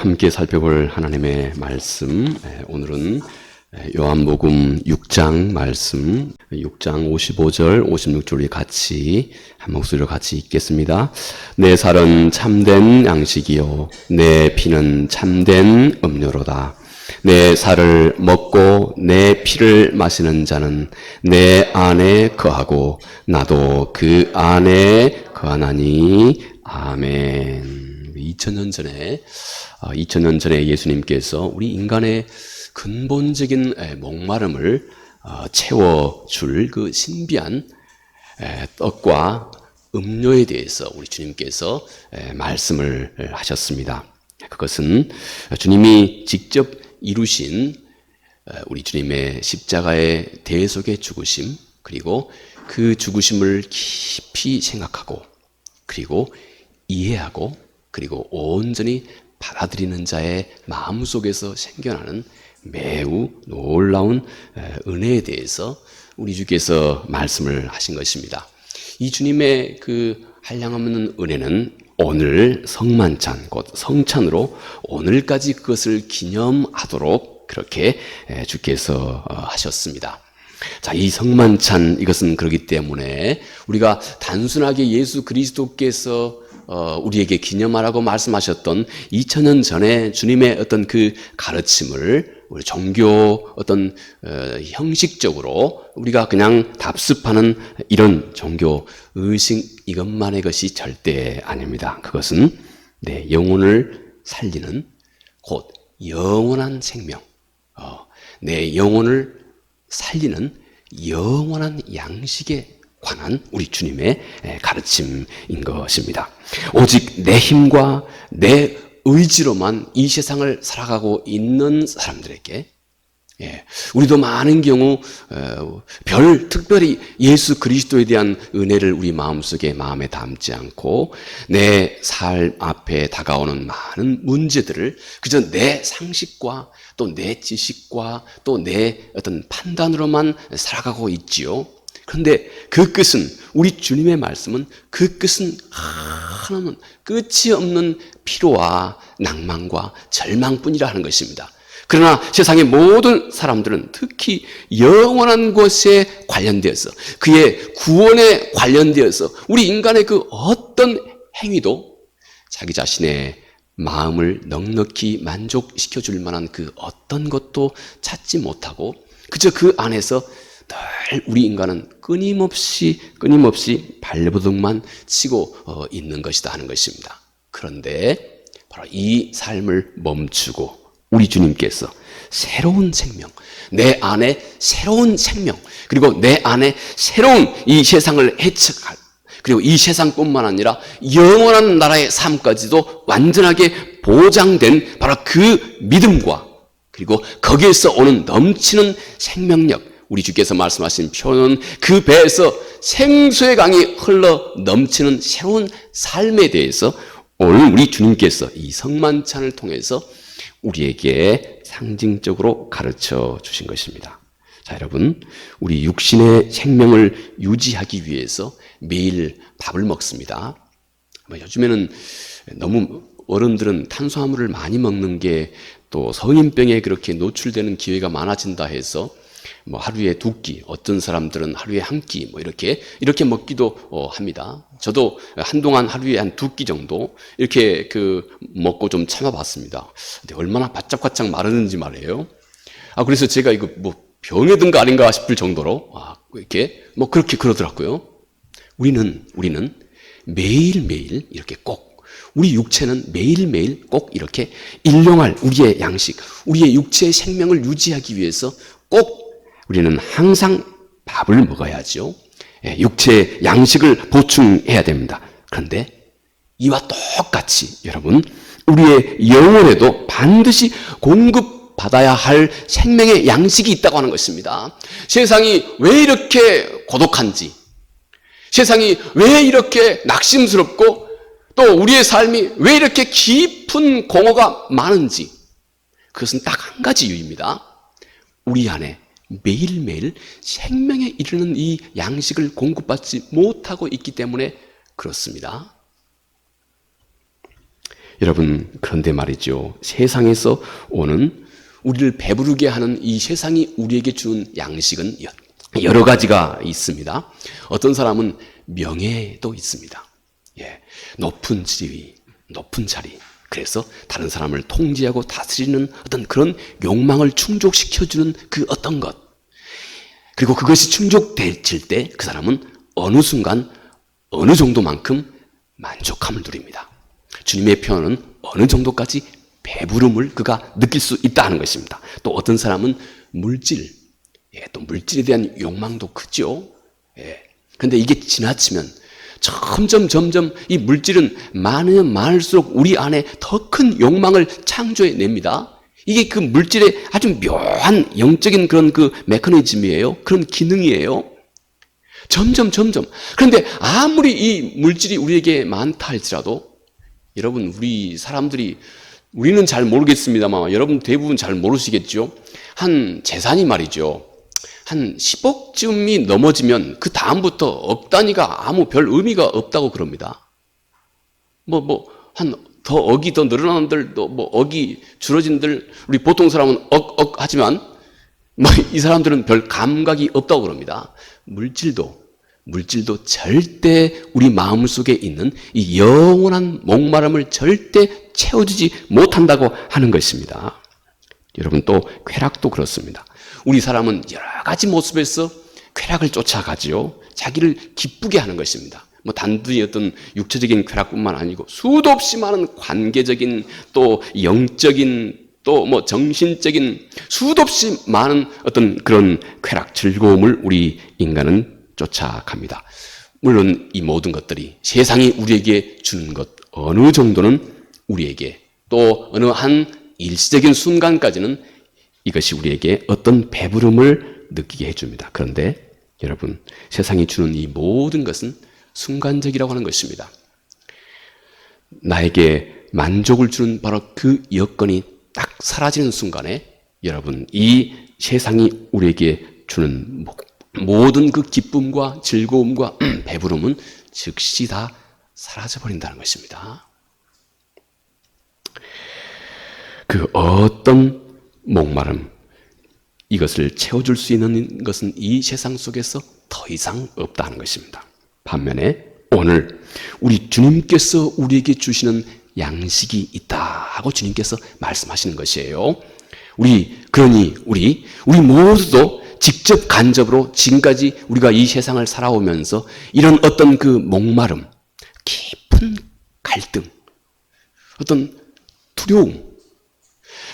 함께 살펴볼 하나님의 말씀, 오늘은 요한복음 6장 말씀, 6장 55절, 56절이 같이 한 목소리로 같이 읽겠습니다. 내 살은 참된 양식이요 내 피는 참된 음료로다. 내 살을 먹고 내 피를 마시는 자는 내 안에 거하고 나도 그 안에 거하나니. 아멘. 2000년 전에 예수님께서 우리 인간의 근본적인 목마름을 채워줄 그 신비한 떡과 음료에 대해서 우리 주님께서 말씀을 하셨습니다. 그것은 주님이 직접 이루신 우리 주님의 십자가의 대속의 죽으심, 그리고 그 죽으심을 깊이 생각하고 그리고 이해하고 그리고 온전히 받아들이는 자의 마음속에서 생겨나는 매우 놀라운 은혜에 대해서 우리 주께서 말씀을 하신 것입니다. 이 주님의 그 한량없는 은혜는 오늘 성만찬, 곧 성찬으로 오늘까지 그것을 기념하도록 그렇게 주께서 하셨습니다. 자, 이 성만찬, 이것은 그렇기 때문에 우리가 단순하게 예수 그리스도께서 우리에게 기념하라고 말씀하셨던 2000년 전에 주님의 어떤 그 가르침을 우리 종교 어떤 형식적으로 우리가 그냥 답습하는 이런 종교 의식 이것만의 것이 절대 아닙니다. 그것은 내 영혼을 살리는 곧 영원한 생명, 내 영혼을 살리는 영원한 양식에 관한 우리 주님의 가르침인 것입니다. 오직 내 힘과 내 의지로만 이 세상을 살아가고 있는 사람들에게, 우리도 많은 경우 특별히 예수 그리스도에 대한 은혜를 우리 마음에 담지 않고 내 삶 앞에 다가오는 많은 문제들을 그저 내 상식과 또 내 지식과 또 내 어떤 판단으로만 살아가고 있지요. 그런데 그 끝은, 우리 주님의 말씀은 그 끝은 하나는 끝이 없는 피로와 낭만과 절망뿐이라 하는 것입니다. 그러나 세상의 모든 사람들은 특히 영원한 것에 관련되어서, 그의 구원에 관련되어서 우리 인간의 그 어떤 행위도 자기 자신의 마음을 넉넉히 만족시켜 줄 만한 그 어떤 것도 찾지 못하고 그저 그 안에서 늘 우리 인간은 끊임없이 발버둥만 치고 있는 것이다 하는 것입니다. 그런데 바로 이 삶을 멈추고 우리 주님께서 새로운 생명, 내 안에 새로운 생명, 그리고 내 안에 새로운 이 세상을 해석할, 그리고 이 세상뿐만 아니라 영원한 나라의 삶까지도 완전하게 보장된 바로 그 믿음과 그리고 거기에서 오는 넘치는 생명력, 우리 주께서 말씀하신 표현은 그 배에서 생수의 강이 흘러 넘치는 새로운 삶에 대해서 오늘 우리 주님께서 이 성만찬을 통해서 우리에게 상징적으로 가르쳐 주신 것입니다. 자, 여러분, 우리 육신의 생명을 유지하기 위해서 매일 밥을 먹습니다. 요즘에는 너무 어른들은 탄수화물을 많이 먹는 게 또 성인병에 그렇게 노출되는 기회가 많아진다 해서 하루에 2끼, 어떤 사람들은 하루에 1끼, 이렇게 먹기도 합니다. 저도 한동안 하루에 한 2끼 정도 이렇게 먹고 좀 참아봤습니다. 근데 얼마나 바짝바짝 마르는지 말이에요. 그래서 제가 이거 병에 든 거 아닌가 싶을 정도로, 이렇게, 그렇게 그러더라고요. 우리는 매일매일 이렇게 꼭, 우리 육체는 매일매일 꼭 이렇게 일용할 우리의 양식, 우리의 육체의 생명을 유지하기 위해서 꼭 우리는 항상 밥을 먹어야죠. 육체의 양식을 보충해야 됩니다. 그런데 이와 똑같이 여러분, 우리의 영혼에도 반드시 공급받아야 할 생명의 양식이 있다고 하는 것입니다. 세상이 왜 이렇게 고독한지, 세상이 왜 이렇게 낙심스럽고 또 우리의 삶이 왜 이렇게 깊은 공허가 많은지, 그것은 딱 한 가지 이유입니다. 우리 안에 매일매일 생명에 이르는 이 양식을 공급받지 못하고 있기 때문에 그렇습니다. 여러분, 그런데 말이죠. 세상에서 오는 우리를 배부르게 하는 이 세상이 우리에게 주는 양식은 여러 가지가 있습니다. 어떤 사람은 명예도 있습니다. 예, 높은 지위, 높은 자리. 그래서 다른 사람을 통제하고 다스리는 어떤 그런 욕망을 충족시켜주는 그 어떤 것. 그리고 그것이 충족될 때 그 사람은 어느 순간 어느 정도만큼 만족함을 누립니다. 주님의 표현은 어느 정도까지 배부름을 그가 느낄 수 있다는 것입니다. 또 어떤 사람은 물질, 또 물질에 대한 욕망도 크죠. 그런데 이게 지나치면 점점 이 물질은 많으면 많을수록 우리 안에 더 큰 욕망을 창조해냅니다. 이게 그 물질의 아주 묘한 영적인 그런 그 메커니즘이에요. 그런 기능이에요. 점점. 그런데 아무리 이 물질이 우리에게 많다 할지라도 여러분, 우리 사람들이, 우리는 잘 모르겠습니다만 여러분 대부분 잘 모르시겠죠. 한 재산이 말이죠, 한 10억쯤이 넘어지면 그 다음부터 억 단위가 아무 별 의미가 없다고 그럽니다. 한 더 억이 더 늘어난들, 억이 줄어진들, 우리 보통 사람은 억 하지만 이 사람들은 별 감각이 없다고 그럽니다. 물질도 절대 우리 마음속에 있는 이 영원한 목마름을 절대 채워주지 못한다고 하는 것입니다. 여러분, 또 쾌락도 그렇습니다. 우리 사람은 여러 가지 모습에서 쾌락을 쫓아가지요. 자기를 기쁘게 하는 것입니다. 단순히 어떤 육체적인 쾌락뿐만 아니고 수도 없이 많은 관계적인, 또 영적인, 또 정신적인 수도 없이 많은 어떤 그런 쾌락, 즐거움을 우리 인간은 쫓아갑니다. 물론 이 모든 것들이 세상이 우리에게 주는 것 어느 정도는 우리에게, 또 어느 한 일시적인 순간까지는 이것이 우리에게 어떤 배부름을 느끼게 해줍니다. 그런데 여러분, 세상이 주는 이 모든 것은 순간적이라고 하는 것입니다. 나에게 만족을 주는 바로 그 여건이 딱 사라지는 순간에 여러분, 이 세상이 우리에게 주는 모든 그 기쁨과 즐거움과 배부름은 즉시 다 사라져버린다는 것입니다. 그 어떤 목마름, 이것을 채워줄 수 있는 것은 이 세상 속에서 더 이상 없다는 것입니다. 반면에 오늘 우리 주님께서 우리에게 주시는 양식이 있다 하고 주님께서 말씀하시는 것이에요. 그러니 우리 모두도 직접 간접으로 지금까지 우리가 이 세상을 살아오면서 이런 어떤 그 목마름, 깊은 갈등, 어떤 두려움,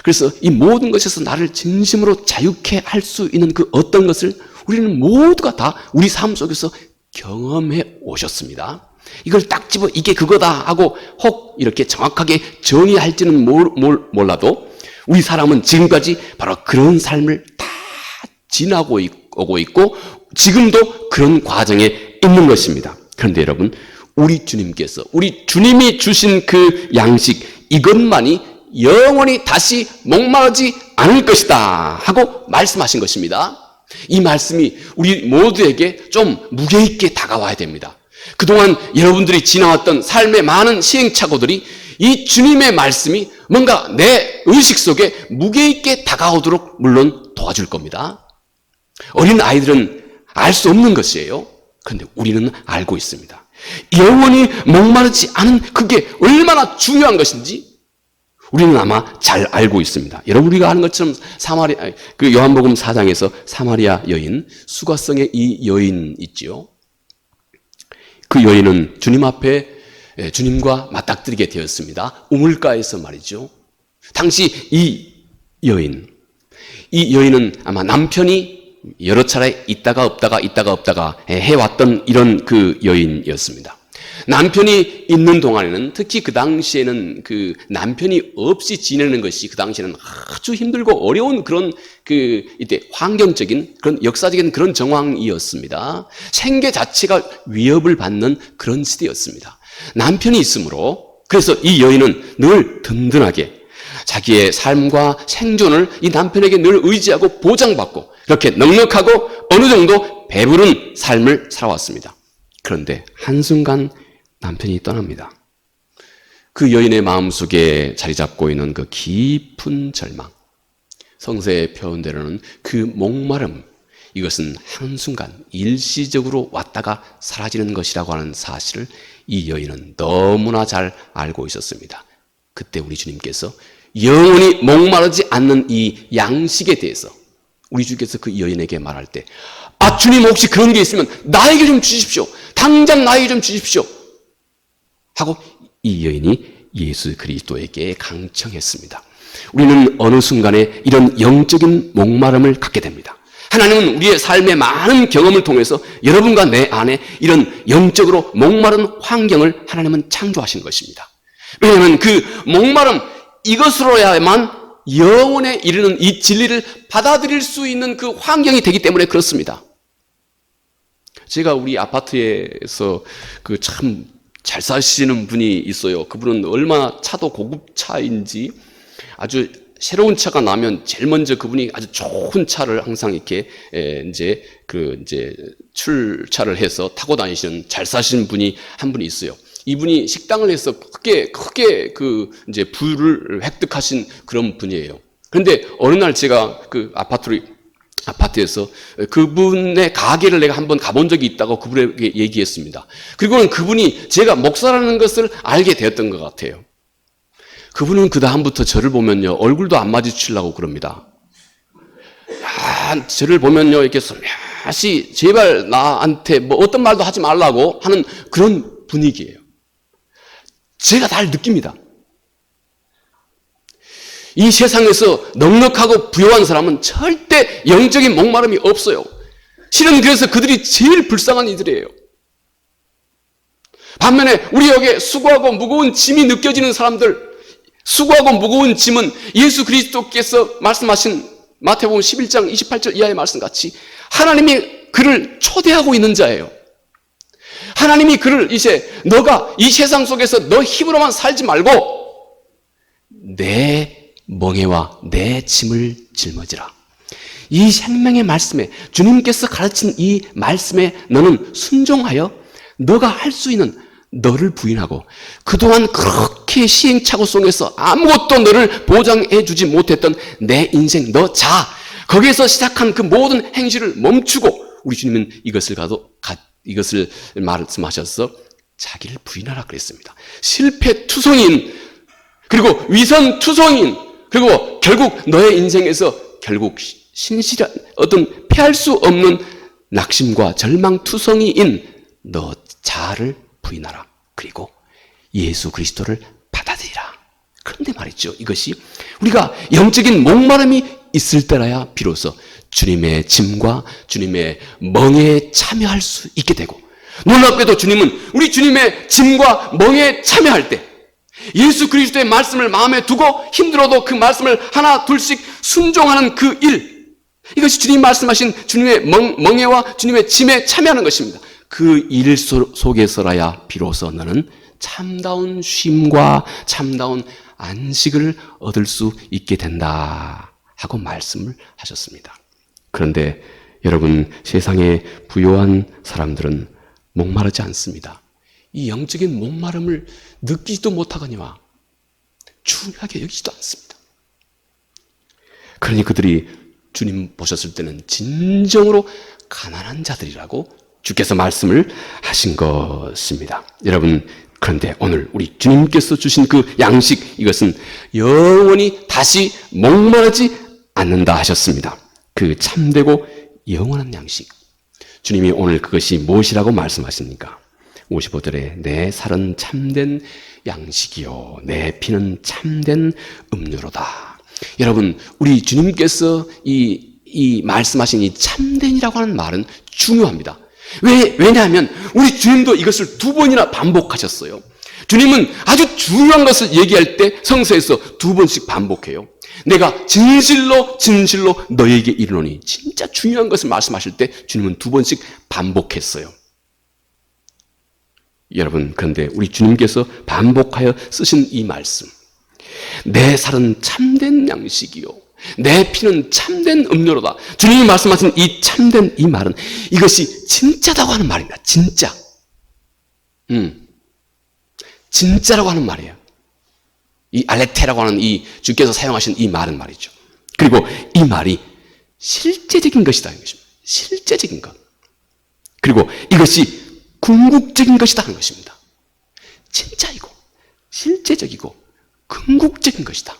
그래서 이 모든 것에서 나를 진심으로 자유케 할 수 있는 그 어떤 것을 우리는 모두가 다 우리 삶 속에서 경험해 오셨습니다. 이걸 딱 집어 이게 그거다 하고 혹 이렇게 정확하게 정의할지는 몰라도 우리 사람은 지금까지 바로 그런 삶을 다 지나고 오고 있고 지금도 그런 과정에 있는 것입니다. 그런데 여러분, 우리 주님이 주신 그 양식, 이것만이 영원히 다시 목마르지 않을 것이다 하고 말씀하신 것입니다. 이 말씀이 우리 모두에게 좀 무게 있게 다가와야 됩니다. 그동안 여러분들이 지나왔던 삶의 많은 시행착오들이 이 주님의 말씀이 뭔가 내 의식 속에 무게 있게 다가오도록 물론 도와줄 겁니다. 어린 아이들은 알 수 없는 것이에요. 그런데 우리는 알고 있습니다. 영원히 목마르지 않은 그게 얼마나 중요한 것인지 우리는 아마 잘 알고 있습니다. 여러분, 우리가 아는 것처럼 그 요한복음 4장에서 사마리아 여인, 수가성의 이 여인 있지요. 그 여인은 주님 앞에 주님과 맞닥뜨리게 되었습니다. 우물가에서 말이죠. 당시 이 여인은 아마 남편이 여러 차례 있다가 없다가 해왔던 이런 그 여인이었습니다. 남편이 있는 동안에는, 특히 그 당시에는 그 남편이 없이 지내는 것이 그 당시에는 아주 힘들고 어려운 그런 이때 환경적인 그런 역사적인 그런 정황이었습니다. 생계 자체가 위협을 받는 그런 시대였습니다. 남편이 있으므로 그래서 이 여인은 늘 든든하게 자기의 삶과 생존을 이 남편에게 늘 의지하고 보장받고 이렇게 넉넉하고 어느 정도 배부른 삶을 살아왔습니다. 그런데 한순간 남편이 떠납니다. 그 여인의 마음속에 자리 잡고 있는 그 깊은 절망, 성서의 표현대로는 그 목마름, 이것은 한순간 일시적으로 왔다가 사라지는 것이라고 하는 사실을 이 여인은 너무나 잘 알고 있었습니다. 그때 우리 주님께서 영원히 목마르지 않는 이 양식에 대해서 우리 주께서 그 여인에게 말할 때, 아, 주님 혹시 그런 게 있으면 나에게 좀 주십시오. 당장 나에게 좀 주십시오. 하고 이 여인이 예수 그리스도에게 강청했습니다. 우리는 어느 순간에 이런 영적인 목마름을 갖게 됩니다. 하나님은 우리의 삶의 많은 경험을 통해서 여러분과 내 안에 이런 영적으로 목마른 환경을 하나님은 창조하신 것입니다. 왜냐하면 그 목마름, 이것으로야만 영원에 이르는 이 진리를 받아들일 수 있는 그 환경이 되기 때문에 그렇습니다. 제가 우리 아파트에서 그 참 잘 사시는 분이 있어요. 그분은 얼마나 차도 고급 차인지 아주 새로운 차가 나면 제일 먼저 그분이 아주 좋은 차를 항상 이렇게 이제 출차를 해서 타고 다니시는 잘 사시는 분이 한 분이 있어요. 이분이 식당을 해서 크게 그 이제 부를 획득하신 그런 분이에요. 그런데 어느 날 제가 그 아파트에서 그분의 가게를 내가 한번 가본 적이 있다고 그분에게 얘기했습니다. 그리고는 그분이 제가 목사라는 것을 알게 되었던 것 같아요. 그분은 그 다음부터 저를 보면요, 얼굴도 안 마주치려고 그럽니다. 저를 보면요, 이렇게 슬며시 제발 나한테 뭐 어떤 말도 하지 말라고 하는 그런 분위기예요. 제가 다 느낍니다. 이 세상에서 넉넉하고 부유한 사람은 절대 영적인 목마름이 없어요. 실은 그래서 그들이 제일 불쌍한 이들이에요. 반면에 우리에게 수고하고 무거운 짐이 느껴지는 사람들, 수고하고 무거운 짐은 예수 그리스도께서 말씀하신 마태복음 11장 28절 이하의 말씀같이 하나님이 그를 초대하고 있는 자예요. 하나님이 그를 이제 너가 이 세상 속에서 너 힘으로만 살지 말고 내 멍에와 내 짐을 짊어지라. 이 생명의 말씀에, 주님께서 가르친 이 말씀에 너는 순종하여 너가 할 수 있는 너를 부인하고 그동안 그렇게 시행착오 속에서 아무것도 너를 보장해 주지 못했던 내 인생 너 자, 거기에서 시작한 그 모든 행실을 멈추고 우리 주님은 이것을 말씀하셔서 자기를 부인하라 그랬습니다. 실패투성인, 그리고 위선투성인, 그리고 결국 너의 인생에서 결국 신실한 어떤 피할 수 없는 낙심과 절망투성이인 너 자아를 부인하라. 그리고 예수 그리스도를 받아들이라. 그런데 말이죠, 이것이 우리가 영적인 목마름이 있을 때라야 비로소 주님의 짐과 주님의 멍에에 참여할 수 있게 되고, 놀랍게도 주님은 우리 주님의 짐과 멍에에 참여할 때 예수 그리스도의 말씀을 마음에 두고 힘들어도 그 말씀을 하나 둘씩 순종하는 그 일, 이것이 주님 말씀하신 주님의 멍에와 주님의 짐에 참여하는 것입니다. 그 일 속에서라야 비로소 너는 참다운 쉼과 참다운 안식을 얻을 수 있게 된다 하고 말씀을 하셨습니다. 그런데 여러분, 세상의 부요한 사람들은 목마르지 않습니다. 이 영적인 목마름을 느끼지도 못하거니와 중요하게 여기지도 않습니다. 그러니 그들이 주님 보셨을 때는 진정으로 가난한 자들이라고 주께서 말씀을 하신 것입니다. 여러분, 그런데 오늘 우리 주님께서 주신 그 양식, 이것은 영원히 다시 목마르지 않는다 하셨습니다. 그 참되고 영원한 양식. 주님이 오늘 그것이 무엇이라고 말씀하십니까? 55절에 내 살은 참된 양식이요 내 피는 참된 음료로다. 여러분, 우리 주님께서 이 말씀하신 이 참된이라고 하는 말은 중요합니다. 왜냐하면 우리 주님도 이것을 2번이나 반복하셨어요. 주님은 아주 중요한 것을 얘기할 때 성서에서 2번씩 반복해요. 내가 진실로 진실로 너에게 이르노니, 진짜 중요한 것을 말씀하실 때 주님은 2번씩 반복했어요. 여러분, 그런데 우리 주님께서 반복하여 쓰신 이 말씀, 내 살은 참된 양식이요 내 피는 참된 음료로다. 주님이 말씀하신 이 참된 이 말은 이것이 진짜다고 하는 말입니다. 진짜. 진짜라고 하는 말이에요. 이 알레테라고 하는 이 주께서 사용하신 이 말은 말이죠. 그리고 이 말이 실제적인 것이다 하는 것입니다. 실제적인 것. 그리고 이것이 궁극적인 것이다 하는 것입니다. 진짜이고 실제적이고 궁극적인 것이다.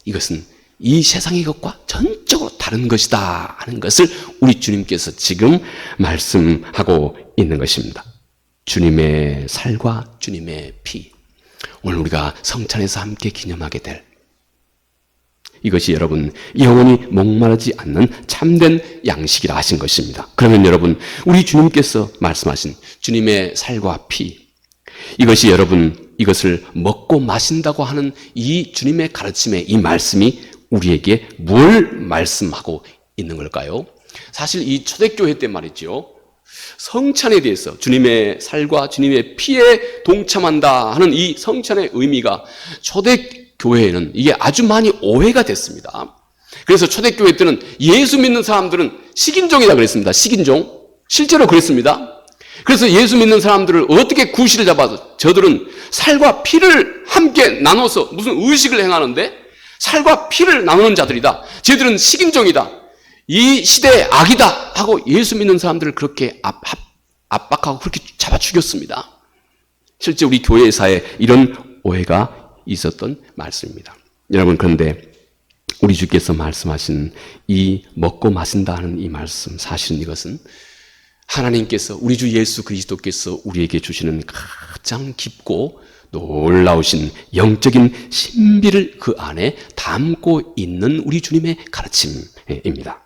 이것은 이 세상의 것과 전적으로 다른 것이다 하는 것을 우리 주님께서 지금 말씀하고 있는 것입니다. 주님의 살과 주님의 피, 오늘 우리가 성찬에서 함께 기념하게 될 이것이 여러분 영원히 목마르지 않는 참된 양식이라 하신 것입니다. 그러면 여러분 우리 주님께서 말씀하신 주님의 살과 피, 이것이 여러분 이것을 먹고 마신다고 하는 이 주님의 가르침의 이 말씀이 우리에게 뭘 말씀하고 있는 걸까요? 사실 이 초대교회 때 말이죠, 성찬에 대해서 주님의 살과 주님의 피에 동참한다 하는 이 성찬의 의미가 초대교회에는 이게 아주 많이 오해가 됐습니다. 그래서 초대교회 때는 예수 믿는 사람들은 식인종이다 그랬습니다. 식인종. 실제로 그랬습니다. 그래서 예수 믿는 사람들을 어떻게 구실을 잡아서 저들은 살과 피를 함께 나눠서 무슨 의식을 행하는데 살과 피를 나누는 자들이다. 쟤들은 식인종이다. 이 시대의 악이다 하고 예수 믿는 사람들을 그렇게 압박하고 그렇게 잡아 죽였습니다. 실제 우리 교회사에 이런 오해가 있었던 말씀입니다. 여러분, 그런데 우리 주께서 말씀하신 이 먹고 마신다 하는 이 말씀, 사실은 이것은 하나님께서, 우리 주 예수 그리스도께서 우리에게 주시는 가장 깊고 놀라우신 영적인 신비를 그 안에 담고 있는 우리 주님의 가르침입니다.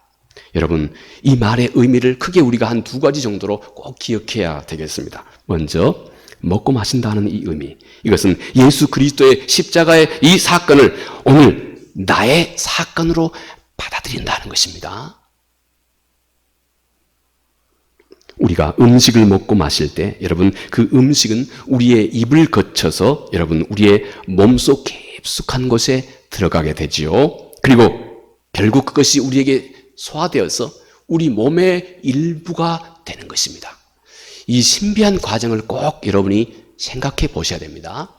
여러분, 이 말의 의미를 크게 우리가 한 두 가지 정도로 꼭 기억해야 되겠습니다. 먼저 먹고 마신다는 이 의미, 이것은 예수 그리스도의 십자가의 이 사건을 오늘 나의 사건으로 받아들인다는 것입니다. 우리가 음식을 먹고 마실 때 여러분 그 음식은 우리의 입을 거쳐서 여러분 우리의 몸속 깊숙한 곳에 들어가게 되지요. 그리고 결국 그것이 우리에게 소화되어서 우리 몸의 일부가 되는 것입니다. 이 신비한 과정을 꼭 여러분이 생각해 보셔야 됩니다.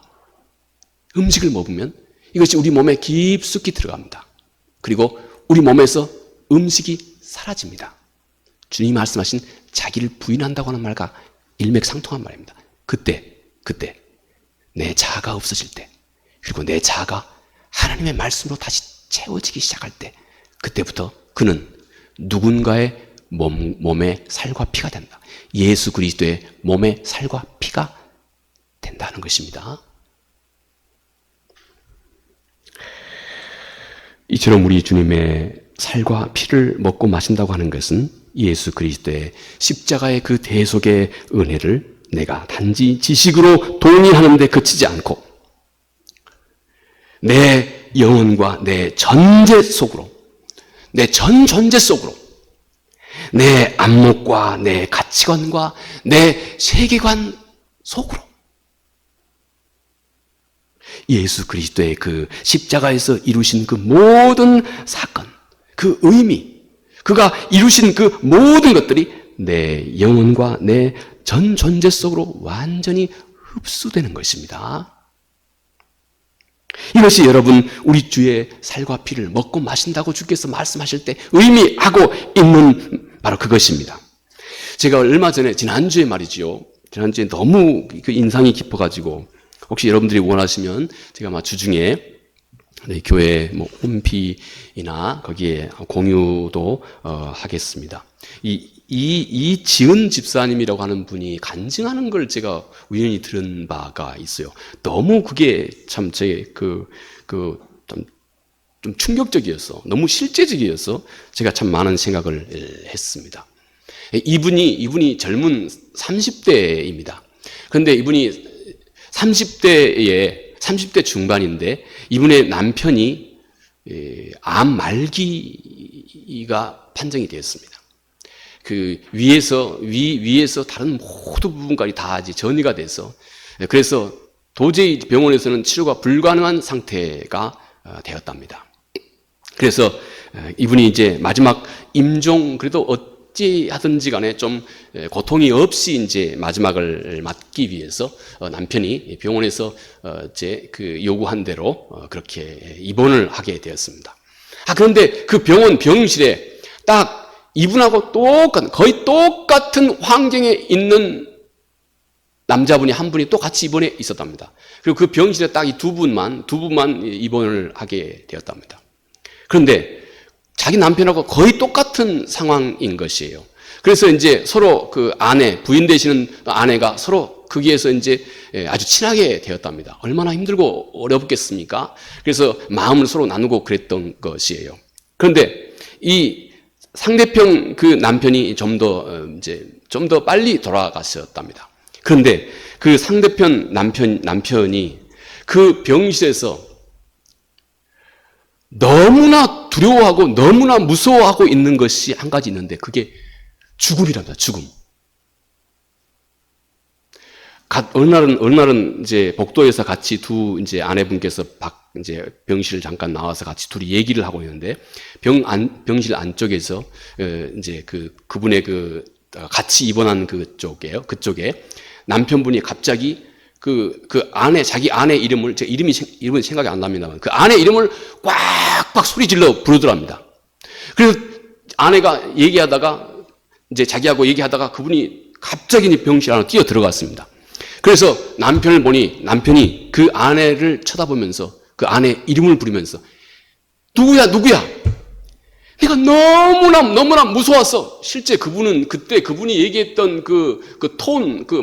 음식을 먹으면 이것이 우리 몸에 깊숙이 들어갑니다. 그리고 우리 몸에서 음식이 사라집니다. 주님이 말씀하신 자기를 부인한다고 하는 말과 일맥상통한 말입니다. 그때 내 자아가 없어질 때, 그리고 내 자아가 하나님의 말씀으로 다시 채워지기 시작할 때, 그때부터 그는 누군가의 몸의 살과 피가 된다. 예수 그리스도의 몸의 살과 피가 된다는 것입니다. 이처럼 우리 주님의 살과 피를 먹고 마신다고 하는 것은 예수 그리스도의 십자가의 그 대속의 은혜를 내가 단지 지식으로 동의하는 데 그치지 않고 내 영혼과 내 전제 속으로, 내 전 존재 속으로, 내 안목과 내 가치관과 내 세계관 속으로 예수 그리스도의 그 십자가에서 이루신 그 모든 사건, 그 의미, 그가 이루신 그 모든 것들이 내 영혼과 내 전 존재 속으로 완전히 흡수되는 것입니다. 이것이 여러분 우리 주의 살과 피를 먹고 마신다고 주께서 말씀하실 때 의미하고 있는 바로 그것입니다. 제가 얼마 전에 지난주에 말이지요. 지난주에 너무 그 인상이 깊어가지고 혹시 여러분들이 원하시면 제가 아마 주중에 교회 홈피나 거기에 공유도 하겠습니다. 이 지은 집사님이라고 하는 분이 간증하는 걸 제가 우연히 들은 바가 있어요. 너무 그게 참 좀 충격적이어서, 너무 실제적이어서 제가 참 많은 생각을 했습니다. 이분이 젊은 30대입니다. 그런데 이분이 30대 중반인데 이분의 남편이 암 말기가 판정이 되었습니다. 그 위에서 다른 모든 부분까지 다 이제 전이가 돼서, 그래서 도저히 병원에서는 치료가 불가능한 상태가 되었답니다. 그래서 이분이 이제 마지막 임종, 그래도 어찌하든지 간에 좀 고통이 없이 이제 마지막을 맞기 위해서 남편이 병원에서 이제 그 요구한 대로 그렇게 입원을 하게 되었습니다. 그런데 그 병실에 딱 이분하고 거의 똑같은 환경에 있는 남자분이 한 분이 또 같이 입원해 있었답니다. 그리고 그 병실에 딱 이 두 분만 입원을 하게 되었답니다. 그런데 자기 남편하고 거의 똑같은 상황인 것이에요. 그래서 이제 서로 그 부인 되시는 아내가 서로 거기에서 이제 아주 친하게 되었답니다. 얼마나 힘들고 어렵겠습니까? 그래서 마음을 서로 나누고 그랬던 것이에요. 그런데 이 상대편 그 남편이 좀 더 빨리 돌아가셨답니다. 그런데 그 상대편 남편이 그 병실에서 너무나 두려워하고 너무나 무서워하고 있는 것이 한 가지 있는데 그게 죽음이랍니다. 죽음. 어느 날은 이제 복도에서 같이 이제 아내분께서 이제 병실을 잠깐 나와서 같이 둘이 얘기를 하고 있는데 병실 안쪽에서 이제 그분의 같이 입원한 그쪽에 남편분이 갑자기 자기 아내 이름을, 이름이 생각이 안 납니다만, 그 아내 이름을 꽉꽉 소리 질러 부르더랍니다. 그래서 아내가 이제 자기하고 얘기하다가 그분이 갑자기 병실 안으로 뛰어 들어갔습니다. 그래서 남편이 그 아내를 쳐다보면서 그 아내 이름을 부르면서 누구야? 내가 너무나 무서웠어. 실제 그때 그분이 얘기했던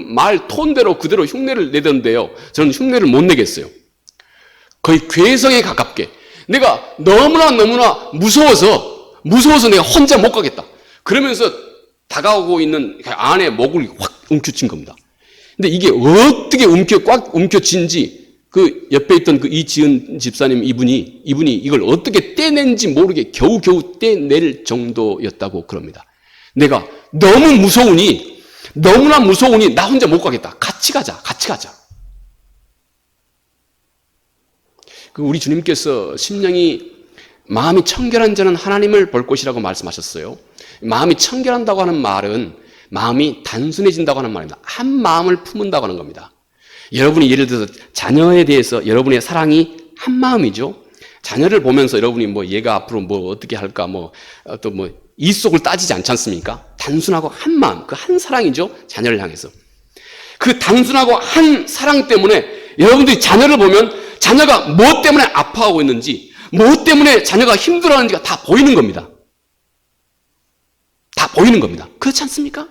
말 톤대로 그대로 흉내를 내던데요. 저는 흉내를 못 내겠어요. 거의 괴성에 가깝게. 내가 너무나 무서워서 내가 혼자 못 가겠다. 그러면서 다가오고 있는 아내 목을 확 움켜쥔 겁니다. 근데 이게 어떻게 꽉 움켜쥔지 그 옆에 있던 이지은 집사님 이분이 이걸 어떻게 떼낸지 모르게 겨우겨우 떼낼 정도였다고 그럽니다. 내가 너무나 무서우니 나 혼자 못 가겠다. 같이 가자. 우리 주님께서 심령이 마음이 청결한 자는 하나님을 볼 것이라고 말씀하셨어요. 마음이 청결한다고 하는 말은 마음이 단순해진다고 하는 말입니다. 한 마음을 품은다고 하는 겁니다. 여러분이 예를 들어서 자녀에 대해서 여러분의 사랑이 한 마음이죠. 자녀를 보면서 여러분이 얘가 앞으로 어떻게 할까 이속을 따지지 않지 않습니까? 단순하고 한 마음, 그 한 사랑이죠. 자녀를 향해서. 그 단순하고 한 사랑 때문에 여러분들이 자녀를 보면 자녀가 무엇 때문에 아파하고 있는지, 무엇 때문에 자녀가 힘들어하는지가 다 보이는 겁니다. 그렇지 않습니까?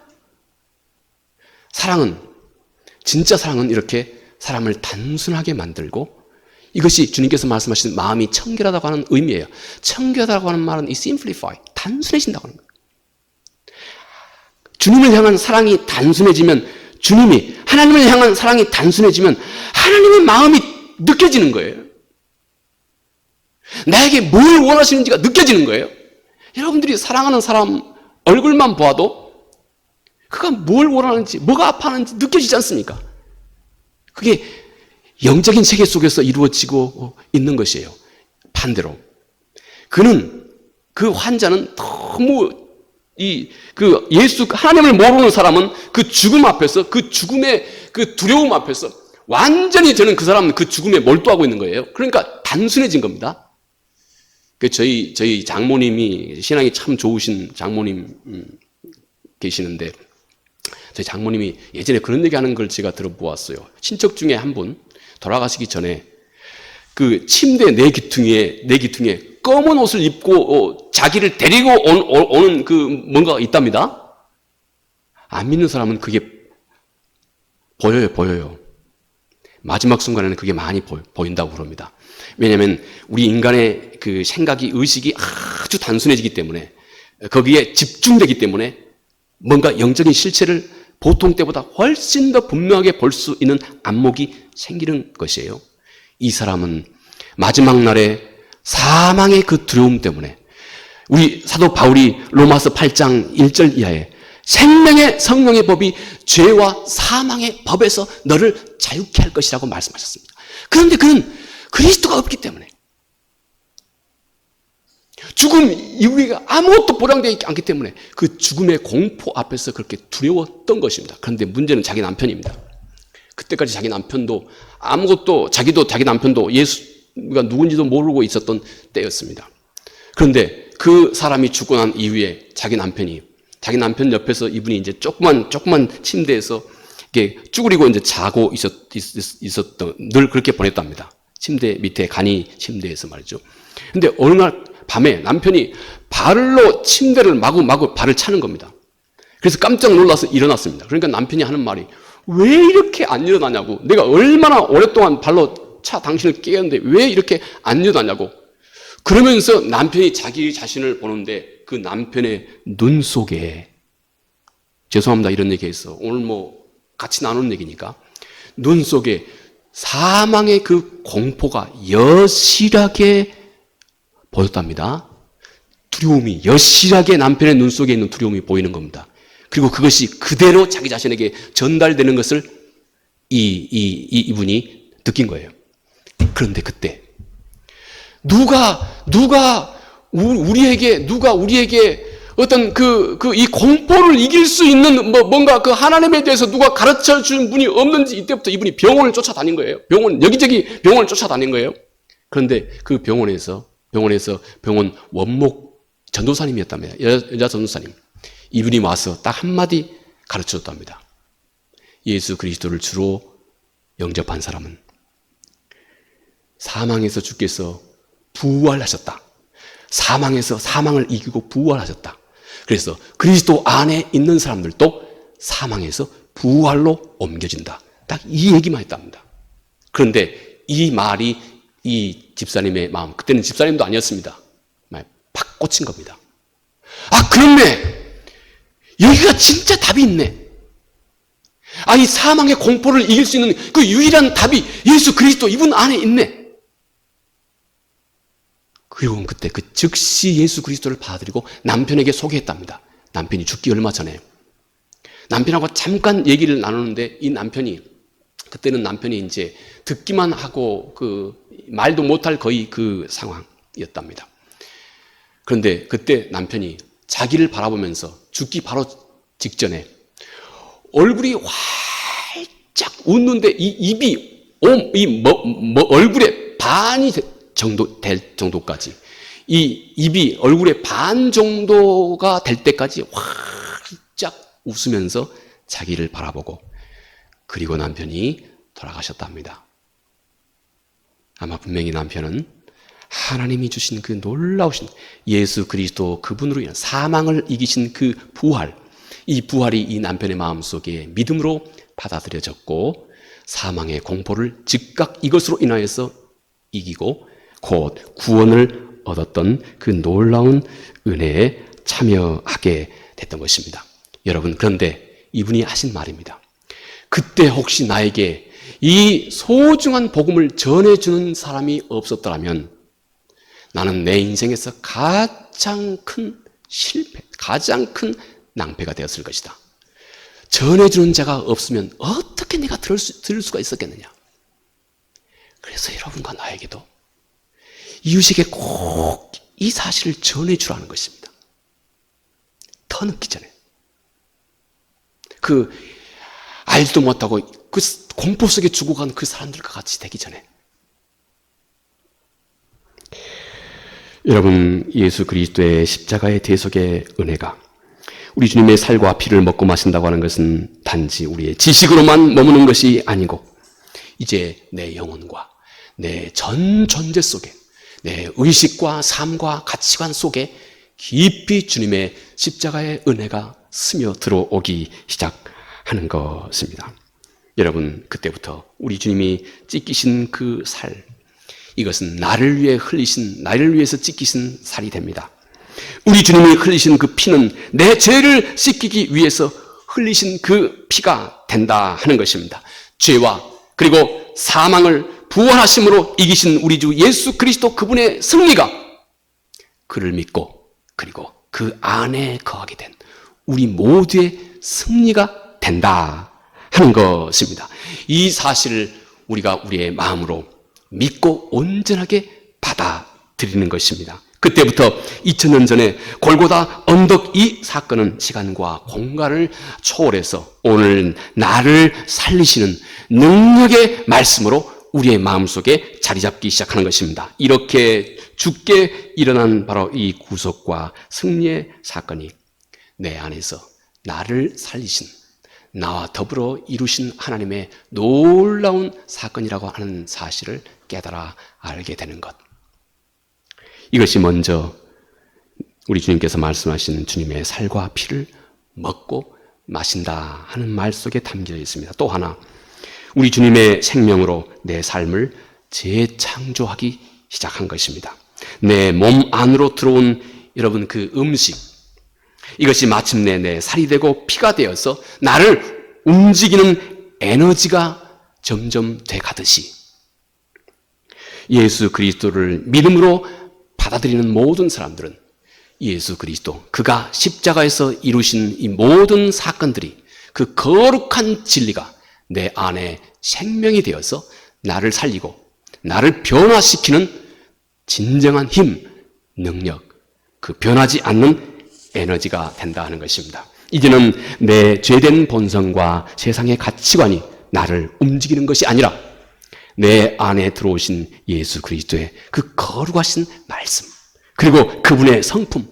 진짜 사랑은 이렇게 사람을 단순하게 만들고, 이것이 주님께서 말씀하신 마음이 청결하다고 하는 의미예요. 청결하다고 하는 말은 이 simplify, 단순해진다고 하는 거예요. 주님을 향한 사랑이 단순해지면, 하나님을 향한 사랑이 단순해지면 하나님의 마음이 느껴지는 거예요. 나에게 뭘 원하시는지가 느껴지는 거예요. 여러분들이 사랑하는 사람 얼굴만 보아도 그가 뭘 원하는지, 뭐가 아파하는지 느껴지지 않습니까? 그게 영적인 세계 속에서 이루어지고 있는 것이에요. 반대로 그 환자는 너무 하나님을 모르는 사람은 그 죽음 앞에서, 그 죽음의 그 두려움 앞에서 완전히 그 사람은 그 죽음에 몰두하고 있는 거예요. 그러니까 단순해진 겁니다. 저희 장모님이, 신앙이 참 좋으신 장모님 계시는데, 저희 장모님이 예전에 그런 얘기 하는 걸 제가 들어보았어요. 친척 중에 한 분 돌아가시기 전에 그 침대 내 기퉁에 검은 옷을 입고 자기를 데리고 오는 뭔가가 있답니다. 안 믿는 사람은 그게 보여요. 마지막 순간에는 그게 많이 보인다고 그럽니다. 왜냐하면 우리 인간의 그 생각이, 의식이 아주 단순해지기 때문에, 거기에 집중되기 때문에 뭔가 영적인 실체를 보통 때보다 훨씬 더 분명하게 볼 수 있는 안목이 생기는 것이에요. 이 사람은 마지막 날에 사망의 그 두려움 때문에, 우리 사도 바울이 로마서 8장 1절 이하에 생명의 성령의 법이 죄와 사망의 법에서 너를 자유케 할 것이라고 말씀하셨습니다. 그런데 그는 그리스도가 없기 때문에, 죽음 이후에 아무것도 보장되지 않기 때문에 그 죽음의 공포 앞에서 그렇게 두려웠던 것입니다. 그런데 문제는 자기 남편입니다. 그때까지 자기 남편도 아무것도, 자기 남편도 예수가 누군지도 모르고 있었던 때였습니다. 그런데 그 사람이 죽고 난 이후에 자기 남편 옆에서 이분이 이제 조그만 침대에서 이렇게 쭈그리고 이제 자고 있었던, 늘 그렇게 보냈답니다. 침대 밑에, 간이 침대에서 말이죠. 근데 어느 날 밤에 남편이 발로 침대를 마구 발을 차는 겁니다. 그래서 깜짝 놀라서 일어났습니다. 그러니까 남편이 하는 말이, 왜 이렇게 안 일어나냐고. 내가 얼마나 오랫동안 발로 차 당신을 깨웠는데 왜 이렇게 안 일어나냐고. 그러면서 남편이 자기 자신을 보는데 그 남편의 눈 속에, 죄송합니다 이런 얘기해서, 오늘 뭐 같이 나누는 얘기니까, 눈 속에 사망의 그 공포가 여실하게 보였답니다. 두려움이 여실하게 남편의 눈 속에 있는 두려움이 보이는 겁니다. 그리고 그것이 그대로 자기 자신에게 전달되는 것을 이분이 느낀 거예요. 그런데 그때 누가 우리에게 어떤 이 공포를 이길 수 있는 뭔가 그 하나님에 대해서 누가 가르쳐 준 분이 없는지, 이때부터 이분이 병원을 쫓아다닌 거예요. 여기저기 병원을 쫓아다닌 거예요. 그런데 그 병원에서 병원 원목 전도사님이었답니다. 여자 전도사님. 이분이 와서 딱 한마디 가르쳐 줬답니다. 예수 그리스도를 주로 영접한 사람은 사망에서 주께서 부활하셨다. 사망을 이기고 부활하셨다. 그래서 그리스도 안에 있는 사람들도 사망에서 부활로 옮겨진다. 딱 이 얘기만 했답니다. 그런데 이 말이 이 집사님의 마음, 그때는 집사님도 아니었습니다. 팍 꽂힌 겁니다. 아, 그렇네. 여기가 진짜 답이 있네. 아, 이 사망의 공포를 이길 수 있는 그 유일한 답이 예수 그리스도 이분 안에 있네. 그리고 그때 즉시 예수 그리스도를 받아들이고 남편에게 소개했답니다. 남편이 죽기 얼마 전에. 남편하고 잠깐 얘기를 나누는데 그때는 남편이 이제 듣기만 하고 말도 못할 거의 그 상황이었답니다. 그런데 그때 남편이 자기를 바라보면서 죽기 바로 직전에 얼굴이 활짝 웃는데 이 입이 얼굴의 반이 될 정도까지, 이 입이 얼굴의 반 정도가 될 때까지 활짝 웃으면서 자기를 바라보고, 그리고 남편이 돌아가셨답니다. 아마 분명히 남편은 하나님이 주신 그 놀라우신 예수 그리스도 그분으로 인한 사망을 이기신 그 부활, 이 부활이 이 남편의 마음속에 믿음으로 받아들여졌고, 사망의 공포를 즉각 이것으로 인하여서 이기고 곧 구원을 얻었던 그 놀라운 은혜에 참여하게 됐던 것입니다. 여러분, 그런데 이분이 하신 말입니다. 그때 혹시 나에게 이 소중한 복음을 전해주는 사람이 없었더라면 나는 내 인생에서 가장 큰 실패, 가장 큰 낭패가 되었을 것이다. 전해주는 자가 없으면 어떻게 내가 들을 수가 있었겠느냐. 그래서 여러분과 나에게도 이웃에게 꼭 이 사실을 전해주라는 것입니다. 더 늦기 전에. 알지도 못하고 그 공포 속에 죽어간 그 사람들과 같이 되기 전에. 여러분, 예수 그리스도의 십자가의 대속의 은혜가 우리 주님의 살과 피를 먹고 마신다고 하는 것은 단지 우리의 지식으로만 머무는 것이 아니고 이제 내 영혼과 내 전 존재 속에, 내 의식과 삶과 가치관 속에 깊이 주님의 십자가의 은혜가 스며 들어오기 시작하는 것입니다. 여러분, 그때부터 우리 주님이 찢기신 그 살, 이것은 나를 위해서 찢기신 살이 됩니다. 우리 주님이 흘리신 그 피는 내 죄를 씻기기 위해서 흘리신 그 피가 된다 하는 것입니다. 죄와 그리고 사망을 부활하심으로 이기신 우리 주 예수 그리스도 그분의 승리가 그를 믿고 그리고 그 안에 거하게 된 우리 모두의 승리가 된다 하는 것입니다. 이 사실을 우리가 우리의 마음으로 믿고 온전하게 받아들이는 것입니다. 그때부터 2000년 전에 골고다 언덕 이 사건은 시간과 공간을 초월해서 오늘 나를 살리시는 능력의 말씀으로 우리의 마음속에 자리 잡기 시작하는 것입니다. 이렇게 죽게 일어난 바로 이 구속과 승리의 사건이 내 안에서 나를 살리신, 나와 더불어 이루신 하나님의 놀라운 사건이라고 하는 사실을 깨달아 알게 되는 것. 이것이 먼저 우리 주님께서 말씀하신 주님의 살과 피를 먹고 마신다 하는 말 속에 담겨 있습니다. 또 하나, 우리 주님의 생명으로 내 삶을 재창조하기 시작한 것입니다. 내 몸 안으로 들어온 여러분 그 음식, 이것이 마침내 내 살이 되고 피가 되어서 나를 움직이는 에너지가 점점 돼 가듯이 예수 그리스도를 믿음으로 받아들이는 모든 사람들은 예수 그리스도, 그가 십자가에서 이루신 이 모든 사건들이, 그 거룩한 진리가 내 안에 생명이 되어서 나를 살리고 나를 변화시키는 진정한 힘, 능력, 그 변하지 않는 에너지가 된다 하는 것입니다. 이제는 내 죄된 본성과 세상의 가치관이 나를 움직이는 것이 아니라 내 안에 들어오신 예수 그리스도의 그 거룩하신 말씀, 그리고 그분의 성품,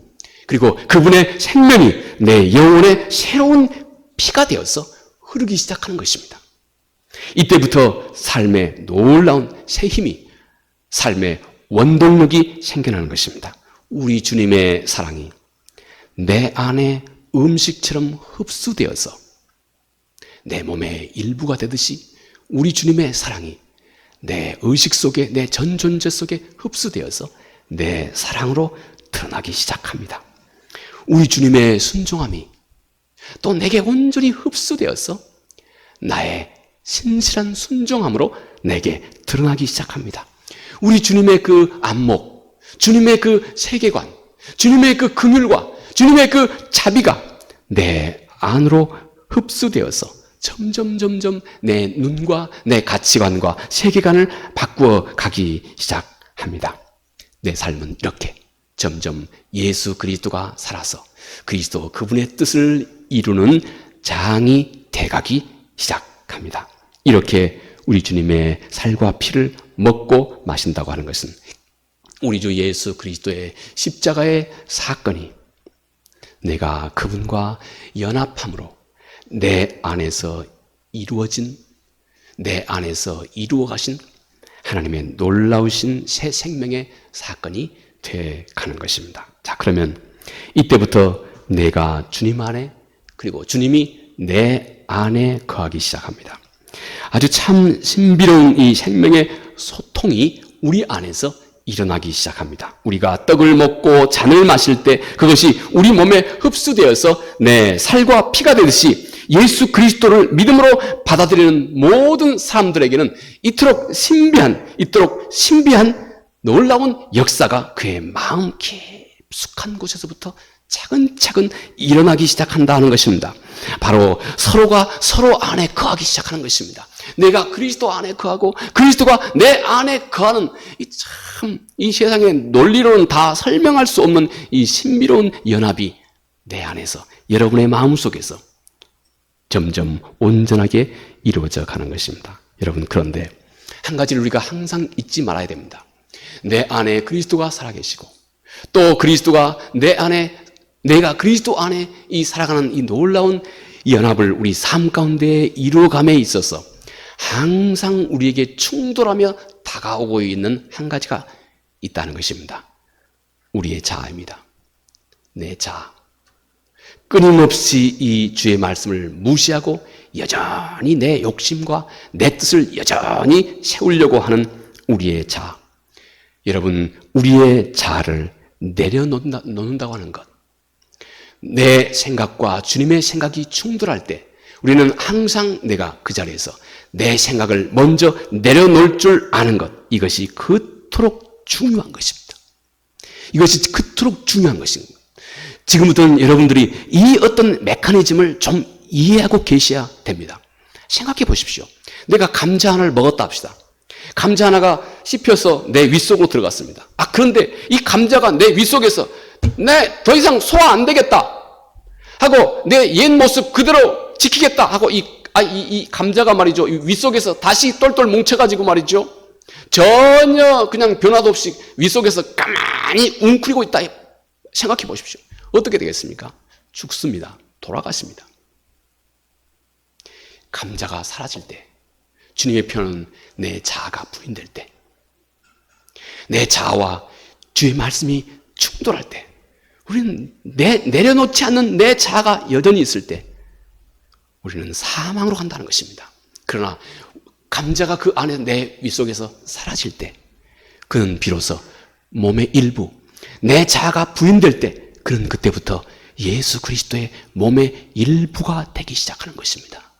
그리고 그분의 생명이 내 영혼의 새로운 피가 되어서 흐르기 시작하는 것입니다. 이때부터 삶의 놀라운 새 힘이, 삶의 원동력이 생겨나는 것입니다. 우리 주님의 사랑이 내 안에 음식처럼 흡수되어서 내 몸의 일부가 되듯이 우리 주님의 사랑이 내 의식 속에, 내 전 존재 속에 흡수되어서 내 사랑으로 드러나기 시작합니다. 우리 주님의 순종함이 또 내게 온전히 흡수되어서 나의 신실한 순종함으로 내게 드러나기 시작합니다. 우리 주님의 그 안목, 주님의 그 세계관, 주님의 그 긍휼과 주님의 그 자비가 내 안으로 흡수되어서 점점 내 눈과 내 가치관과 세계관을 바꾸어 가기 시작합니다. 내 삶은 이렇게 점점 예수 그리스도가 살아서 그리스도 그분의 뜻을 이루는 장이 돼가기 시작합니다. 이렇게 우리 주님의 살과 피를 먹고 마신다고 하는 것은 우리 주 예수 그리스도의 십자가의 사건이 내가 그분과 연합함으로 내 안에서 이루어진, 내 안에서 이루어 가신 하나님의 놀라우신 새 생명의 사건이 돼 가는 것입니다. 자, 그러면 이때부터 내가 주님 안에, 그리고 주님이 내 안에 거하기 시작합니다. 아주 참 신비로운 이 생명의 소통이 우리 안에서 일어나기 시작합니다. 우리가 떡을 먹고 잔을 마실 때 그것이 우리 몸에 흡수되어서 내 살과 피가 되듯이 예수 그리스도를 믿음으로 받아들이는 모든 사람들에게는 이토록 신비한 놀라운 역사가 그의 마음 깊숙한 곳에서부터 차근차근 일어나기 시작한다 하는 것입니다. 바로 서로가 서로 안에 거하기 시작하는 것입니다. 내가 그리스도 안에 거하고 그리스도가 내 안에 거하는 이 세상의 논리로는 다 설명할 수 없는 이 신비로운 연합이 내 안에서, 여러분의 마음속에서 점점 온전하게 이루어져 가는 것입니다. 여러분, 그런데 한 가지를 우리가 항상 잊지 말아야 됩니다. 내 안에 그리스도가 살아계시고 또 그리스도가 내 안에, 내가 그리스도 안에 이 살아가는 이 놀라운 연합을 우리 삶 가운데 이루어감에 있어서 항상 우리에게 충돌하며 다가오고 있는 한 가지가 있다는 것입니다. 우리의 자아입니다. 내 자아. 끊임없이 이 주의 말씀을 무시하고 여전히 내 욕심과 내 뜻을 여전히 세우려고 하는 우리의 자아. 여러분, 우리의 자아를 내려놓는다고 하는 것, 내 생각과 주님의 생각이 충돌할 때 우리는 항상 내가 그 자리에서 내 생각을 먼저 내려놓을 줄 아는 것, 이것이 그토록 중요한 것입니다. 이것이 그토록 중요한 것입니다. 지금부터는 여러분들이 이 어떤 메커니즘을 좀 이해하고 계셔야 됩니다. 생각해 보십시오. 내가 감자 하나를 먹었다 합시다. 감자 하나가 씹혀서 내 윗속으로 들어갔습니다. 그런데 이 감자가 내 윗속에서 더 이상 소화 안 되겠다 하고 내 옛 모습 그대로 지키겠다 하고 이 감자가 말이죠, 이 윗속에서 다시 똘똘 뭉쳐가지고 말이죠, 전혀 그냥 변화도 없이 윗속에서 가만히 웅크리고 있다 생각해 보십시오. 어떻게 되겠습니까? 죽습니다. 돌아가십니다. 감자가 사라질 때, 주님의 편은 내 자아가 부인될 때, 내 자아와 주의 말씀이 충돌할 때, 우리는 내려놓지 않는 내 자아가 여전히 있을 때 우리는 사망으로 간다는 것입니다. 그러나 감자가 그 안에 내 윗속에서 사라질 때, 그는 비로소 몸의 일부, 내 자아가 부인될 때, 그는 그때부터 예수 그리스도의 몸의 일부가 되기 시작하는 것입니다.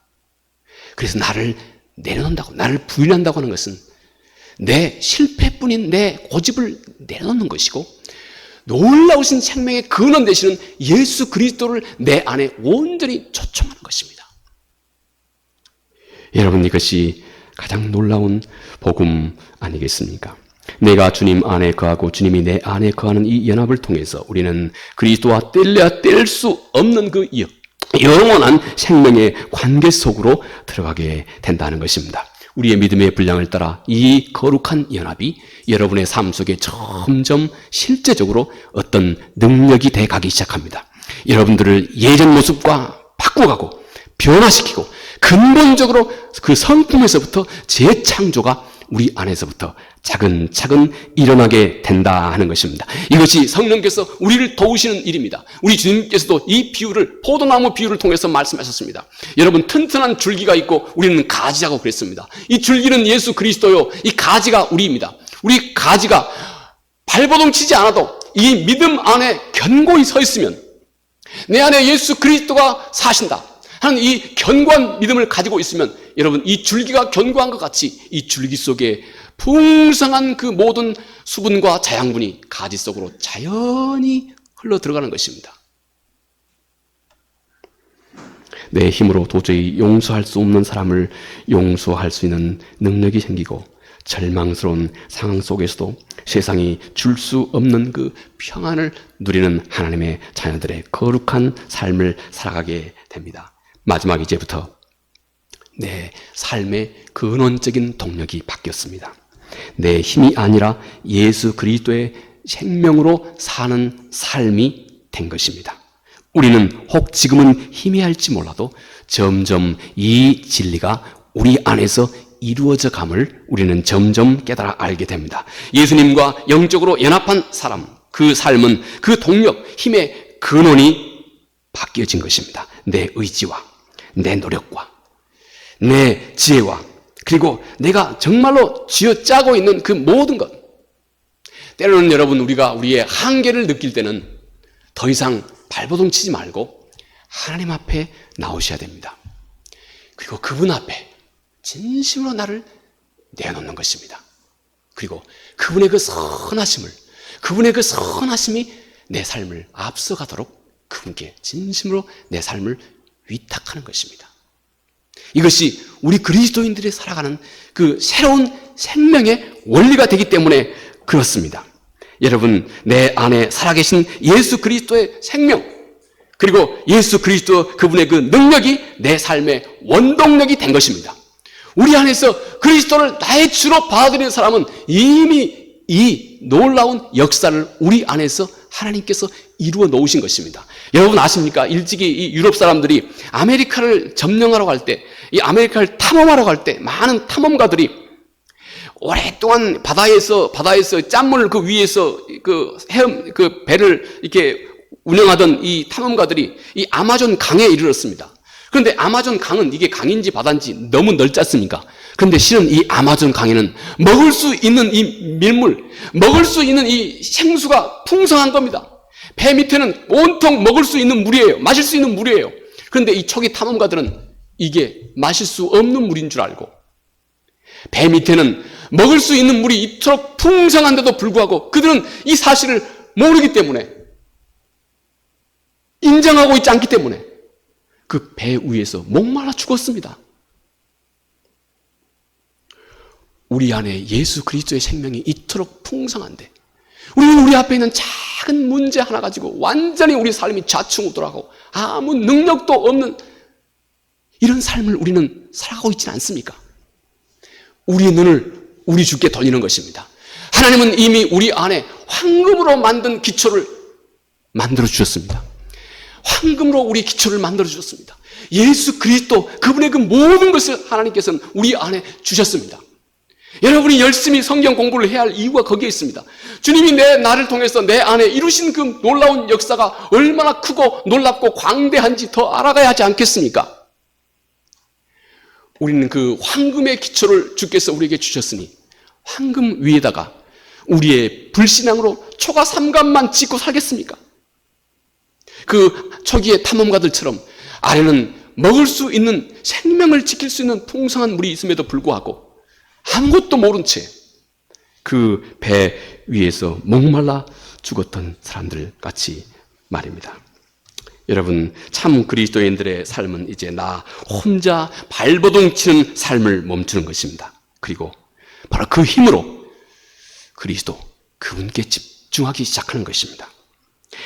그래서 나를 내려놓는다고, 나를 부인한다고 하는 것은 내 실패뿐인 내 고집을 내려놓는 것이고, 놀라우신 생명의 근원 되시는 예수 그리스도를 내 안에 온전히 초청하는 것입니다. 여러분, 이것이 가장 놀라운 복음 아니겠습니까? 내가 주님 안에 거하고 주님이 내 안에 거하는 이 연합을 통해서 우리는 그리스도와 뗄래야 뗄 수 없는 그 영원한 생명의 관계 속으로 들어가게 된다는 것입니다. 우리의 믿음의 분량을 따라 이 거룩한 연합이 여러분의 삶 속에 점점 실제적으로 어떤 능력이 돼 가기 시작합니다. 여러분들을 예전 모습과 바꿔가고 변화시키고 근본적으로 그 성품에서부터 재창조가 우리 안에서부터 차근차근 일어나게 된다 하는 것입니다. 이것이 성령께서 우리를 도우시는 일입니다. 우리 주님께서도 이 비유를, 포도나무 비유를 통해서 말씀하셨습니다. 여러분, 튼튼한 줄기가 있고 우리는 가지라고 그랬습니다. 이 줄기는 예수 그리스도요, 이 가지가 우리입니다. 우리 가지가 발버둥 치지 않아도 이 믿음 안에 견고히 서 있으면, 내 안에 예수 그리스도가 사신다 하는 이 견고한 믿음을 가지고 있으면, 여러분, 이 줄기가 견고한 것 같이 이 줄기 속에 풍성한 그 모든 수분과 자양분이 가지 속으로 자연히 흘러 들어가는 것입니다. 내 힘으로 도저히 용서할 수 없는 사람을 용서할 수 있는 능력이 생기고, 절망스러운 상황 속에서도 세상이 줄 수 없는 그 평안을 누리는 하나님의 자녀들의 거룩한 삶을 살아가게 됩니다. 마지막 이제부터 내 삶의 근원적인 동력이 바뀌었습니다. 내 힘이 아니라 예수 그리스도의 생명으로 사는 삶이 된 것입니다. 우리는 혹 지금은 희미할지 몰라도 점점 이 진리가 우리 안에서 이루어져 감을 우리는 점점 깨달아 알게 됩니다. 예수님과 영적으로 연합한 사람, 그 삶은, 그 동력, 힘의 근원이 바뀌어진 것입니다. 내 의지와 내 노력과 내 지혜와, 그리고 내가 정말로 쥐어짜고 있는 그 모든 것. 때로는 여러분, 우리가 우리의 한계를 느낄 때는 더 이상 발버둥 치지 말고 하나님 앞에 나오셔야 됩니다. 그리고 그분 앞에 진심으로 나를 내놓는 것입니다. 그리고 그분의 그 선하심을, 그분의 그 선하심이 내 삶을 앞서가도록 그분께 진심으로 내 삶을 위탁하는 것입니다. 이것이 우리 그리스도인들이 살아가는 그 새로운 생명의 원리가 되기 때문에 그렇습니다. 여러분, 내 안에 살아계신 예수 그리스도의 생명, 그리고 예수 그리스도 그분의 그 능력이 내 삶의 원동력이 된 것입니다. 우리 안에서 그리스도를 나의 주로 받아들이는 사람은 이미 이 놀라운 역사를 우리 안에서 하나님께서 이루어 놓으신 것입니다. 여러분 아십니까? 일찍이 이 유럽 사람들이 아메리카를 점령하러 갈 때, 이 아메리카를 탐험하러 갈 때 많은 탐험가들이 오랫동안 바다에서 짠물 그 위에서 그 배를 이렇게 운영하던 이 탐험가들이 이 아마존 강에 이르렀습니다. 그런데 아마존 강은 이게 강인지 바다인지 너무 넓지 않습니까? 그런데 실은 이 아마존 강에는 먹을 수 있는 이 밀물, 먹을 수 있는 이 생수가 풍성한 겁니다. 배 밑에는 온통 먹을 수 있는 물이에요. 마실 수 있는 물이에요. 그런데 이 초기 탐험가들은 이게 마실 수 없는 물인 줄 알고, 배 밑에는 먹을 수 있는 물이 이토록 풍성한데도 불구하고 그들은 이 사실을 모르기 때문에, 인정하고 있지 않기 때문에 그 배 위에서 목말라 죽었습니다. 우리 안에 예수 그리스도의 생명이 이토록 풍성한데 우리는 우리 앞에 있는 작은 문제 하나 가지고 완전히 우리 삶이 좌충우돌하고 아무 능력도 없는 이런 삶을 우리는 살아가고 있지는 않습니까? 우리의 눈을 우리 주께 돌리는 것입니다. 하나님은 이미 우리 안에 황금으로 만든 기초를 만들어 주셨습니다. 황금으로 우리 기초를 만들어 주셨습니다. 예수 그리스도 그분의 그 모든 것을 하나님께서는 우리 안에 주셨습니다. 여러분이 열심히 성경 공부를 해야 할 이유가 거기에 있습니다. 주님이 나를 통해서 내 안에 이루신 그 놀라운 역사가 얼마나 크고 놀랍고 광대한지 더 알아가야 하지 않겠습니까? 우리는 그 황금의 기초를 주께서 우리에게 주셨으니 황금 위에다가 우리의 불신앙으로 초가 삼간만 짓고 살겠습니까? 그 초기의 탐험가들처럼 안에는 먹을 수 있는 생명을 지킬 수 있는 풍성한 물이 있음에도 불구하고 아무것도 모른 채 그 배 위에서 목말라 죽었던 사람들 같이 말입니다. 여러분, 참 그리스도인들의 삶은 이제 나 혼자 발버둥 치는 삶을 멈추는 것입니다. 그리고 바로 그 힘으로 그리스도 그분께 집중하기 시작하는 것입니다.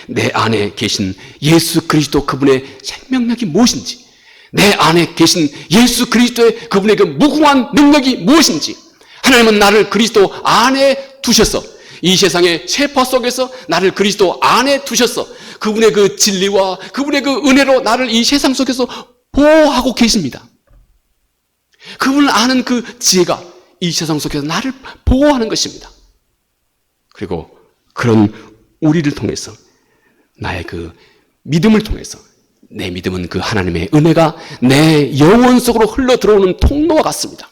내 안에 계신 예수 그리스도 그분의 생명력이 무엇인지, 내 안에 계신 예수 그리스도의 그분의 그 무궁한 능력이 무엇인지, 하나님은 나를 그리스도 안에 두셔서 이 세상의 세파 속에서 나를 그리스도 안에 두셔서 그분의 그 진리와 그분의 그 은혜로 나를 이 세상 속에서 보호하고 계십니다. 그분을 아는 그 지혜가 이 세상 속에서 나를 보호하는 것입니다. 그리고 그런 우리를 통해서 나의 그 믿음을 통해서 내 믿음은 그 하나님의 은혜가 내 영혼 속으로 흘러 들어오는 통로와 같습니다.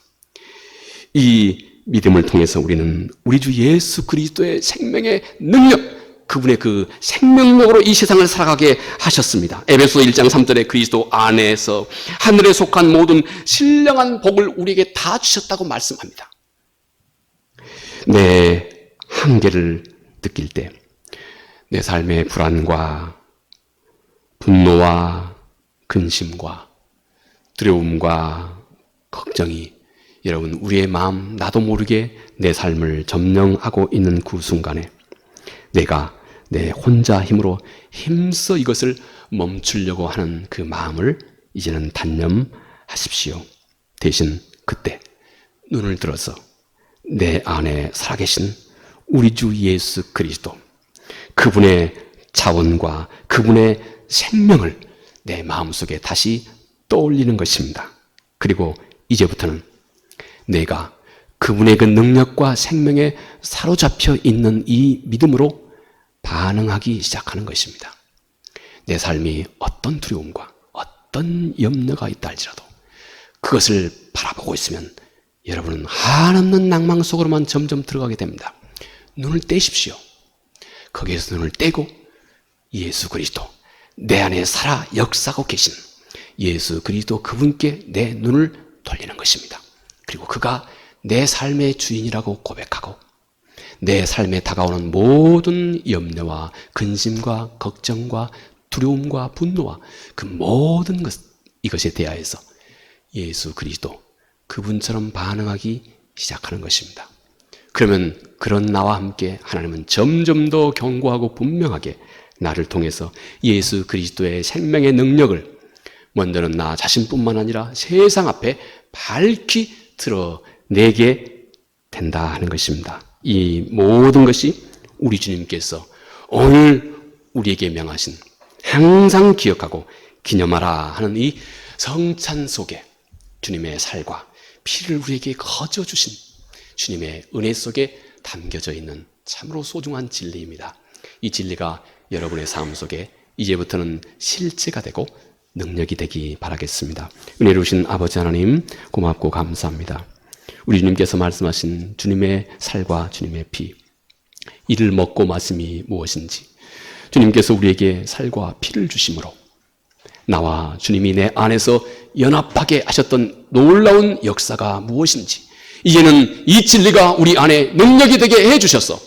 이 믿음을 통해서 우리는 우리 주 예수 그리스도의 생명의 능력, 그분의 그 생명력으로 이 세상을 살아가게 하셨습니다. 에베소 1장 3절에 그리스도 안에서 하늘에 속한 모든 신령한 복을 우리에게 다 주셨다고 말씀합니다. 내 한계를 느낄 때 내 삶의 불안과 분노와 근심과 두려움과 걱정이 여러분 우리의 마음 나도 모르게 내 삶을 점령하고 있는 그 순간에 내가 내 혼자 힘으로 힘써 이것을 멈추려고 하는 그 마음을 이제는 단념하십시오. 대신 그때 눈을 들어서 내 안에 살아계신 우리 주 예수 그리스도 그분의 자원과 그분의 생명을 내 마음속에 다시 떠올리는 것입니다. 그리고 이제부터는 내가 그분의 그 능력과 생명에 사로잡혀 있는 이 믿음으로 반응하기 시작하는 것입니다. 내 삶이 어떤 두려움과 어떤 염려가 있다 할지라도 그것을 바라보고 있으면 여러분은 한없는 낭망 속으로만 점점 들어가게 됩니다. 눈을 떼십시오. 거기에서 눈을 떼고 예수 그리스도 내 안에 살아 역사하고 계신 예수 그리스도 그분께 내 눈을 돌리는 것입니다. 그리고 그가 내 삶의 주인이라고 고백하고 내 삶에 다가오는 모든 염려와 근심과 걱정과 두려움과 분노와 그 모든 것 이것에 대하여서 예수 그리스도 그분처럼 반응하기 시작하는 것입니다. 그러면 그런 나와 함께 하나님은 점점 더 견고하고 분명하게 나를 통해서 예수 그리스도의 생명의 능력을 먼저는 나 자신뿐만 아니라 세상 앞에 밝히 드러내게 된다 하는 것입니다. 이 모든 것이 우리 주님께서 오늘 우리에게 명하신 항상 기억하고 기념하라 하는 이 성찬 속에 주님의 살과 피를 우리에게 거저 주신 주님의 은혜 속에 담겨져 있는 참으로 소중한 진리입니다. 이 진리가 여러분의 삶 속에 이제부터는 실체가 되고 능력이 되기 바라겠습니다. 은혜로우신 아버지 하나님 고맙고 감사합니다. 우리 주님께서 말씀하신 주님의 살과 주님의 피, 이를 먹고 마심이 무엇인지 주님께서 우리에게 살과 피를 주심으로 나와 주님이 내 안에서 연합하게 하셨던 놀라운 역사가 무엇인지 이제는 이 진리가 우리 안에 능력이 되게 해주셔서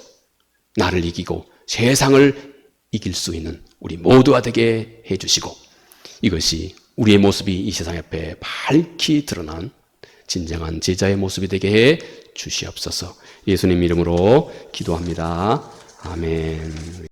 나를 이기고 세상을 이길 수 있는 우리 모두가 되게 해주시고 이것이 우리의 모습이 이 세상 앞에 밝히 드러난 진정한 제자의 모습이 되게 해 주시옵소서. 예수님 이름으로 기도합니다. 아멘.